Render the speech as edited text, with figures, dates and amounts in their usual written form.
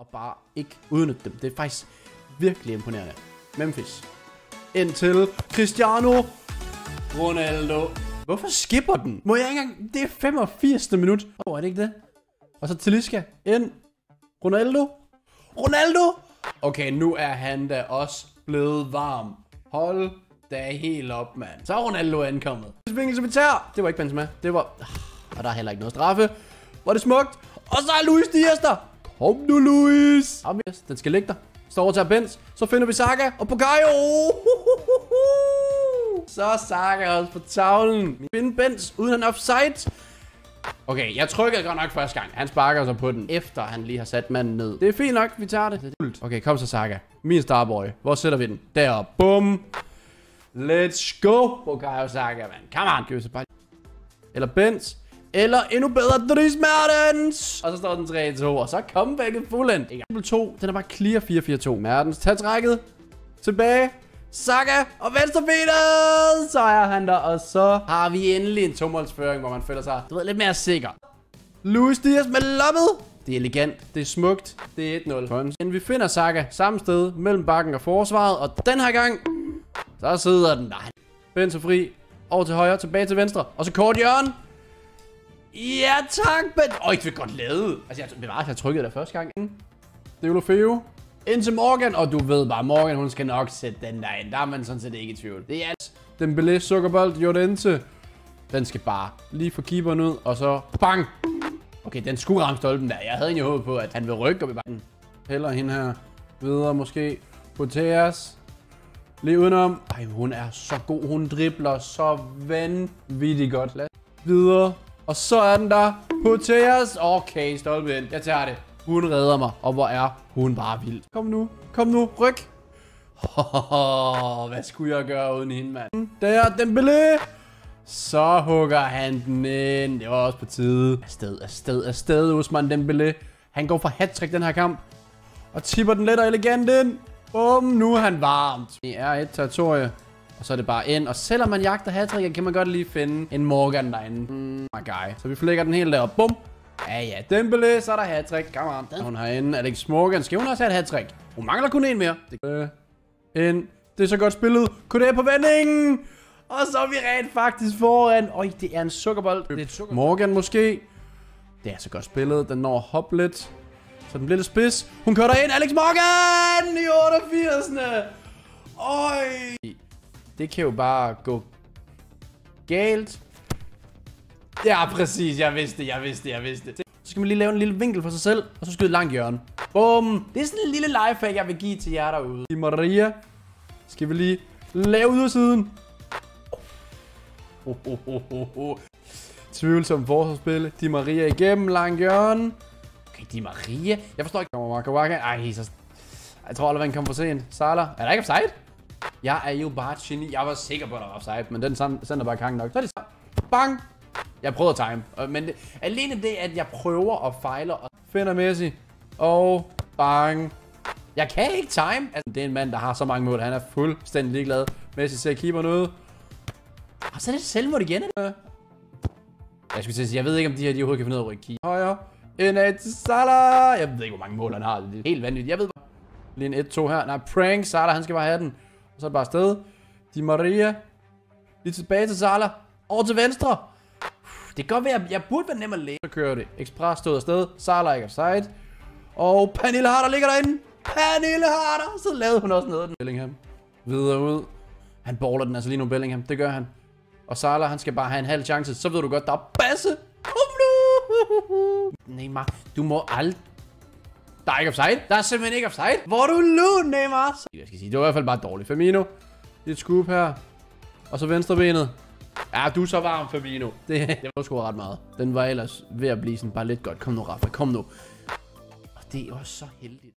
og bare ikke udnytte dem. Det er faktisk virkelig imponerende. Memphis. Ind til Cristiano Ronaldo. Hvorfor skipper den? Må jeg ikke engang... Det er 85. minut. Er det ikke det? Og så Talisca. Ind. Ronaldo. Okay, nu er han da også blevet varm. Hold da helt op, mand. Så er Ronaldo ankommet. Vinkel som det var ikke Benzema. Det var... Og der er heller ikke noget straffe. Var det smukt. Og så er Luis Diaz der. Kom nu, Luis. Den skal ligge der. Står over til Benz. Så finder vi Saka og Bukayo. Så er Saka også på tavlen. Find Benz uden han offside. Okay, jeg trykkede godt nok første gang. Han sparker så på den, efter han lige har sat manden ned. Det er fint nok, vi tager det. Okay, kom så Saka. Min starboy. Hvor sætter vi den? Der. Bum. Let's go. Bukayo Saka, man. Come on. Eller Benz. Eller endnu bedre, Dries Mertens. Og så står den 3-2, og så comebacket fuldendt. Ikke 2, den er bare clear 4-4-2. Mertens tager trækket. Tilbage. Saka og venstrebenet. Så er han der, og så har vi endelig en tomålsføring, hvor man føler sig, lidt mere sikker. Luis Diaz med loppet. Det er elegant, det er smukt, det er 1-0. Men vi finder Saka samme sted mellem bakken og forsvaret, og den her gang, så sidder den der. Benz er fri, over til højre, tilbage til venstre, og så kort hjørne. Ja tak, Ben. Det var godt lavet. Altså, jeg trykkede der første gang. Det er Olofeo. Ind til Morgan, og du ved bare, Morgan, hun skal nok sætte den der ind. Der er man sådan set ikke i tvivl. Det er Dembélé, sukkerbold, Jordanse. Den skal bare lige få keeperen ud, og så bang. Okay, den skulle ramme stolpen der. Jeg havde egentlig håbet på, at han vil rykke op i bakken. Heller hende her videre måske. Boteas. Lige udenom. Ej, hun er så god. Hun dribler så vanvittigt godt. Lad videre. Og så er den der. Boteas. Okay, stolpe ind. Jeg tager det. Hun redder mig. Og hvor er hun bare vild. Kom nu. Ryk. Hvad skulle jeg gøre uden hende, mand? Der, Dembélé. Så hugger han den ind. Det var også på tide. Afsted, Ousmane Dembélé. Han går for hat-trick den her kamp. Og tipper den let og elegant ind. Nu er han varmt. Det er et territorie. Og så er det bare ind. Og selvom man jagter hat-trick, kan man godt lige finde en Morgan derinde. My guy. Så vi flækker den helt derop. Bum. Ja, Dembélé, så er der hat-trick. Come on. Hun herinde. Alex Morgan. Skal hun også have et hat-trick? Hun mangler kun en mere. Ind. Det er så godt spillet. Kodé på vendingen. Og så er vi rent faktisk foran. Det er en sukkerbold. Morgan måske. Det er så godt spillet. Den når at hoppe lidt. Så den bliver lidt spids. Hun kører ind. Alex Morgan i 88'erne. Det kan jo bare gå galt. Ja, præcis. Jeg vidste. Så skal man lige lave en lille vinkel for sig selv. Og så skyde langt hjørne. Bum. Det er sådan en lille lifehack, jeg vil give til jer derude. Di Maria. Skal vi lige lave ud af siden. Tvivlsom forsvarsspil. Di Maria igennem langt hjørne. Okay, Di Maria. Jeg forstår ikke. Jeg tror aldrig, han kom for sent. Salah. Er der ikke offside? Jeg er jo bare et geni. Jeg var sikker på, at der var offside, men den sender bare kangen nok. Så er det bang. Jeg prøvede at time. Men alene det, at jeg prøver og fejler og finder Messi. Og bang. Jeg kan ikke time. Altså, det er en mand, der har så mange mål. Han er fuldstændig ligeglad. Messi ser keeperen ud. Og så er det selvmål igen. Jeg skulle til at sige, jeg ved ikke, om de overhovedet kan finde ud af at rykke keeper. Højre. Indad til Salah. Jeg ved ikke, hvor mange mål han har. Det er helt vanvittigt. Jeg ved bare. Lige en 1-2 her. Nej, prank. Salah, han skal bare have den. Og så er det bare afsted. Di Maria. Lige tilbage til Salah. Over til venstre. Det kan godt være, jeg burde være nem at læse. Så kører det. Express stod afsted. Salah ikke offside. Og Pernille Harder ligger derinde. Pernille Harder. Så lavede hun også noget af den. Bellingham. Videre ud. Han baller den altså lige nu, Bellingham. Det gør han. Og Salah, han skal bare have en halv chance. Så ved du godt, der er basse. Kom nu. Neymar, du må aldrig... Der er ikke offside. Der er simpelthen ikke offside. Hvor er du lun, Neymar? Jeg skal sige, det var i hvert fald bare dårligt. Firmino. Lidt scoop her. Og så venstrebenet. Ja, du er så varm, Firmino. Det var sgu ret meget. Den var ellers ved at blive sådan bare lidt godt. Kom nu, Rafa. Kom nu. Og det er også så heldigt.